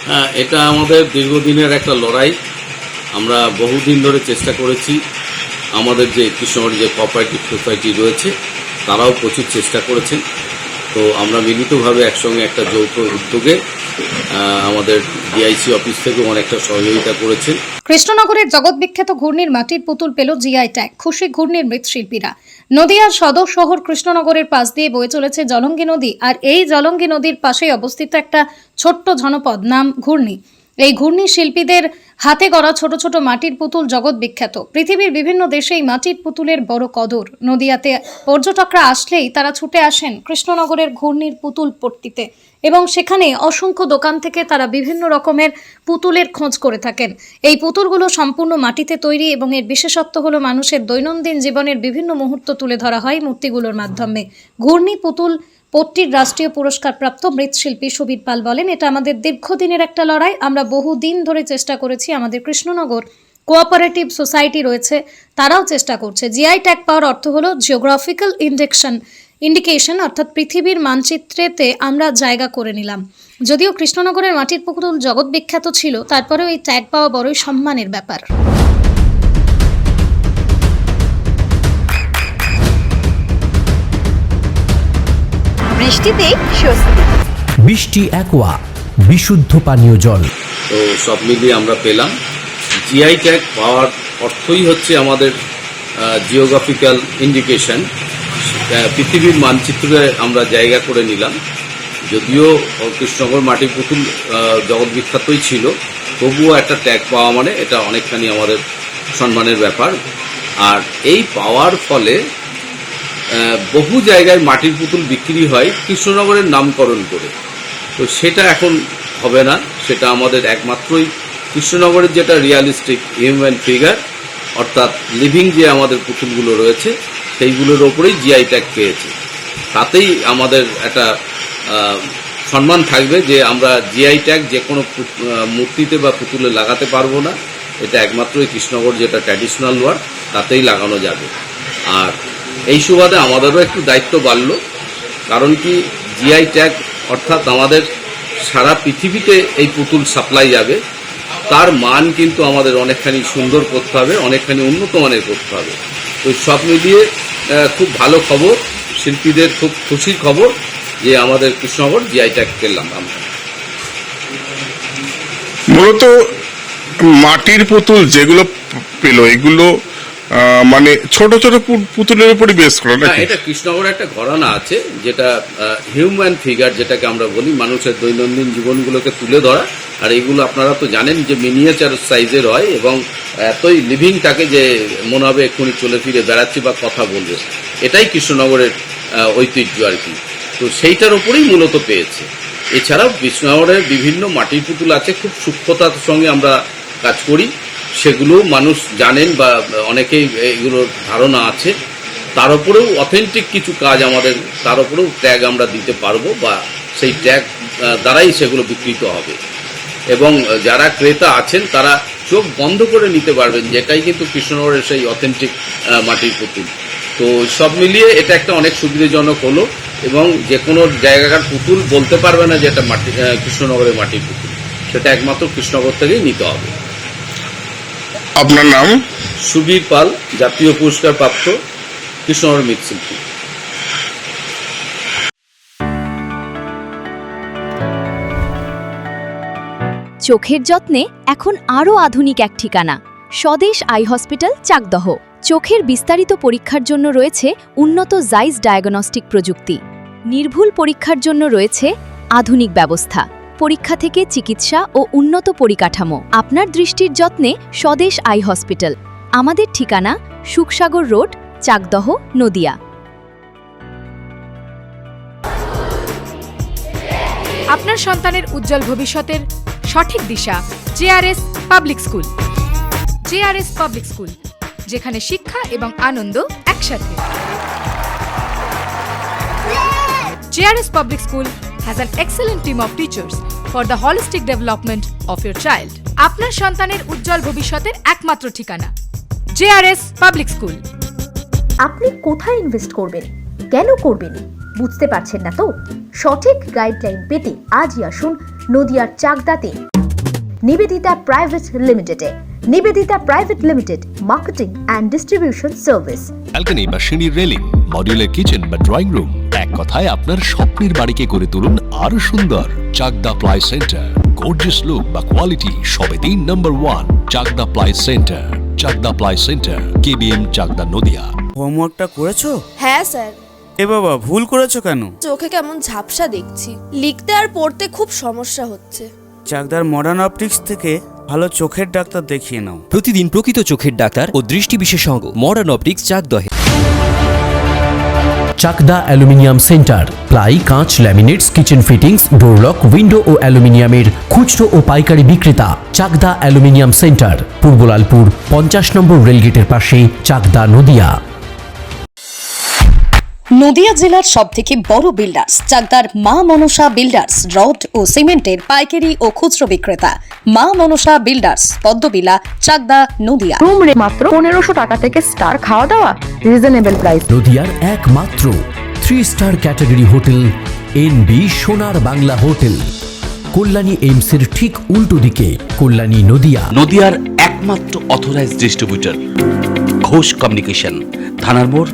হ্যাঁ, এটা আমাদের দীর্ঘদিনের একটা লড়াই। আমরা বহুদিন ধরে চেষ্টা করেছি। আমাদের যে কৃষ্ণনগর যে কোঅপারেটিভ সোসাইটি রয়েছে তারাও প্রচুর চেষ্টা করেছেন। তো আমরা মিলিতভাবে একসঙ্গে একটা যৌথ উদ্যোগে আমাদের ডিআইসি অফিস থেকেও অনেকটা সহযোগিতা করেছেন। কৃষ্ণনগরের জগৎ বিখ্যাত ঘূর্ণির মাটির পুতুল পেল জিআই ট্যাগ। খুশি ঘূর্ণির মৃৎশিল্পীরা। নদিয়ার সদর শহর কৃষ্ণনগরের পাশ দিয়ে বয়ে চলেছে জলঙ্গি নদী, আর এই জলঙ্গি নদীর পাশেই অবস্থিত একটা ছোট্ট জনপদ, নাম ঘূর্ণি। এই ঘূর্ণি শিল্পীদের হাতে গড়া ছোট ছোট মাটির পুতুল জগৎ বিখ্যাত। পৃথিবীর বিভিন্ন দেশেই মাটির পুতুলের বড় কদর। নদিয়াতে পর্যটকরা আসলেই তারা ছুটে আসেন কৃষ্ণনগরের ঘূর্ণির পুতুল পট্টিতে, এবং সেখানে অসংখ্য দোকান থেকে তারা বিভিন্ন রকমের পুতুলের খোঁজ করে থাকেন। এই পুতুলগুলো সম্পূর্ণ মাটিতে তৈরি, এবং এর বিশেষত্ব হলো মানুষের দৈনন্দিন জীবনের বিভিন্ন মুহূর্ত তুলে ধরা হয় মূর্তিগুলোর মাধ্যমে। ঘূর্ণি পুতুল পট্টির রাষ্ট্রীয় পুরস্কারপ্রাপ্ত মৃৎশিল্পী সুবীর পাল বলেন, এটা আমাদের দীর্ঘদিনের একটা লড়াই। আমরা বহুদিন ধরে চেষ্টা করেছি। আমাদের কৃষ্ণনগর কোঅপারেটিভ সোসাইটি রয়েছে, তারাও চেষ্টা করছে। জিআই ট্যাগ পাওয়ার অর্থ হলো জিওগ্রাফিক্যাল ইন্ডিকেশন, অর্থাৎ পৃথিবীর মানচিত্রেতে আমরা জায়গা করে নিলাম। যদিও কৃষ্ণনগরের মাটির পুতুল জগৎ বিখ্যাত ছিল, তারপরেও এই ট্যাগ পাওয়া বড়ই সম্মানের ব্যাপার। বৃষ্টিতে স্বস্তি। বৃষ্টি অ্যাকোয়া, বিশুদ্ধ পানীয় জল। তো সব মিলিয়ে আমরা পেলাম। জিআই ট্যাগ পাওয়ার অর্থই হচ্ছে আমাদের জিওগ্রাফিক্যাল ইন্ডিকেশন, পৃথিবীর মানচিত্রে আমরা জায়গা করে নিলাম। যদিও কৃষ্ণনগর মাটির পুতুল জগৎ বিখ্যাতই ছিল, তবুও একটা ট্যাগ পাওয়া মানে এটা অনেকখানি আমাদের সম্মানের ব্যাপার। আর এই পাওয়ার ফলে বহু জায়গায় মাটির পুতুল বিক্রি হয় কৃষ্ণনগরের নামকরণ করে। তো সেটা এখন হবে না, সেটা আমাদের একমাত্রই কৃষ্ণনগরের যেটা রিয়ালিস্টিক হিউম্যান ফিগার, অর্থাৎ লিভিং যে আমাদের পুতুলগুলো রয়েছে সেইগুলোর ওপরেই জিআই ট্যাগ পেয়েছে। তাতেই আমাদের একটা সম্মান থাকবে যে আমরা জিআই ট্যাগ যে কোনো মূর্তিতে বা পুতুলে লাগাতে পারবো না, এটা একমাত্রই কৃষ্ণনগর যেটা ট্র্যাডিশনাল ওয়ার্ক তাতেই লাগানো যাবে। আর এই সুবাদে আমাদেরও একটু দায়িত্ব বাড়ল, কারণ কি জিআই ট্যাগ অর্থাৎ আমাদের সারা পৃথিবীতে এই পুতুল সাপ্লাই যাবে, তার মান কিন্তু আমাদের অনেকখানি সুন্দর করতে হবে, অনেকখানি উন্নত মানের করতে হবে। তো সব মিলিয়ে খুব ভালো খবর, শিল্পীদের খুব খুশির খবর যে আমাদের কৃষ্ণনগর জিআই ট্যাগ পেলাম আমরা। মূলত মাটির পুতুল যেগুলো পেল এগুলো মানে ছোট ছোট পুতুলের উপরই বেস করা নাকি? এটা কৃষ্ণনগরের একটা ঘরানা আছে, যেটা হিউম্যান ফিগার যেটাকে আমরা বলি, মানুষের দৈনন্দিন জীবনগুলোকে তুলে ধরা। আর এইগুলো আপনারা তো জানেন যে মিনিয়েচার সাইজের হয়, এবং এতই লিভিং থাকে যে মনে হবে এক্ষুনি চলে ফিরে বেড়াচ্ছি বা কথা বলবে। এটাই কৃষ্ণনগরের ঐতিহ্য আর কি। তো সেইটার উপরেই মূলত পেয়েছে। এছাড়াও কৃষ্ণনগরের বিভিন্ন মাটির পুতুল আছে, খুব সূক্ষ্মতার সঙ্গে আমরা কাজ করি, সেগুলো মানুষ জানেন বা অনেকেই এগুলোর ধারণা আছে। তার উপরেও অথেন্টিক কিছু কাজ আমাদের, তার উপরেও ট্যাগ আমরা দিতে পারবো, বা সেই ট্যাগ দ্বারাই সেগুলো বিকৃত হবে। এবং যারা ক্রেতা আছেন তারা চোখ বন্ধ করে নিতে পারবেন, যেটাই কিন্তু কৃষ্ণনগরের সেই অথেন্টিক মাটির পুতুল। তো সব মিলিয়ে এটা একটা অনেক সুবিধাজনক হলো, এবং যে কোনো জায়গাকার পুতুল বলতে পারবে না যে এটা মাটি কৃষ্ণনগরের মাটির পুতুল, সেটা একমাত্র কৃষ্ণনগর থেকেই নিতে হবে। আপনার নাম? সুবীর পাল, জাতীয় পুরস্কার প্রাপ্ত কৃষ্ণনগর মৃৎশিল্পী। চোখের যত্নে এখন আরও আধুনিক এক ঠিকানা, স্বদেশ আই হসপিটাল, চাকদহ। চোখের বিস্তারিত পরীক্ষার জন্য রয়েছে উন্নত জাইস ডায়াগনস্টিক প্রযুক্তি। নির্ভুল পরীক্ষার জন্য রয়েছে আধুনিক ব্যবস্থা, পরীক্ষা থেকে চিকিৎসা ও উন্নত পরিকাঠামো। আপনার দৃষ্টির যত্নে স্বদেশ আই হসপিটাল। আমাদের ঠিকানা সুখসাগর রোড, চাকদহ, নদিয়া। আপনার সন্তানের উজ্জ্বল ভবিষ্যতের সঠিক দিশা JRS public school. JRS public school, যেখানে শিক্ষা এবং আনন্দ একসাথে। JRS public school has an excellent team of teachers for the holistic development of your child. আপনার সন্তানের উজ্জ্বল ভবিষ্যতের একমাত্র ঠিকানা জেআরএস পাবলিক স্কুল। আপনি কোথায় ইনভেস্ট করবেন, কেন করবেন বুঝতে পারছেন না তো? সঠিক গাইডলাইন পেতে আজই আসুন নদিয়ার চাকদাতে নিবেদিতা প্রাইভেট লিমিটেডে। Nivedita private limited, marketing and distribution service. Balcony বা সিঁড়ির রেলিং, মডিউলার কিচেন বা ড্রয়িং রুম, এক কথায় আপনার স্বপ্নের বাড়িকে করে তুলুন আরো সুন্দর। Chakdaha ply centre, gorgeous look বা কোয়ালিটি সবেতেই number 1। Chakdaha ply centre, Chakdaha ply centre, KBM, Chakdaha, Nadia. হোমওয়ার্কটা করেছো? হ্যাঁ স্যার। এ বাবা, ভুল করেছো কেন? চোখে কেমন ঝাপসা দেখছি, লিখতে আর পড়তে খুব সমস্যা হচ্ছে। চাকদার মডার্ন অপটিক্স থেকে ভালো চোখের ডাক্তার দেখিয়ে নাও। প্রতিদিন প্রকৃত চোখের ডাক্তার ও দৃষ্টি বিশেষজ্ঞ মডার্ন অপটিক্স চাকদহে। চাকদা অ্যালুমিনিয়াম সেন্টার, প্লাই, কাঁচ, laminates, kitchen fittings, door lock, window ও অ্যালুমিনিয়ামের খুচরো ও পাইকারি বিক্রেতা। Chakdaha aluminium centre, Purbalalpur 50 number রেলগেটের পাশে, চাকদা, নদিয়া। নদিয়া জেলার সবথেকে বড় বিল্ডার্স চাকদার মা মনসা বিল্ডার্স, রড ও সিমেন্টের পাইকারি ও খুচরো বিক্রেতা। Maa Manasa Builders, Padmabila, Chakdah, Nadia. Room rate মাত্র 1500 টাকা থেকে স্টার, খাওয়া দাওয়া রিজনেবল প্রাইস। নদিয়ার একমাত্র 3 স্টার ক্যাটাগরি হোটেল এনবি সোনার বাংলা হোটেল, কল্যাণী এইমসের ঠিক উল্টো দিকে, কল্যাণী, নদিয়া। নদিয়ার একমাত্র অথরাইজড ডিস্ট্রিবিউটর ঘোষ কমিউনিকেশন, থানার মোড়,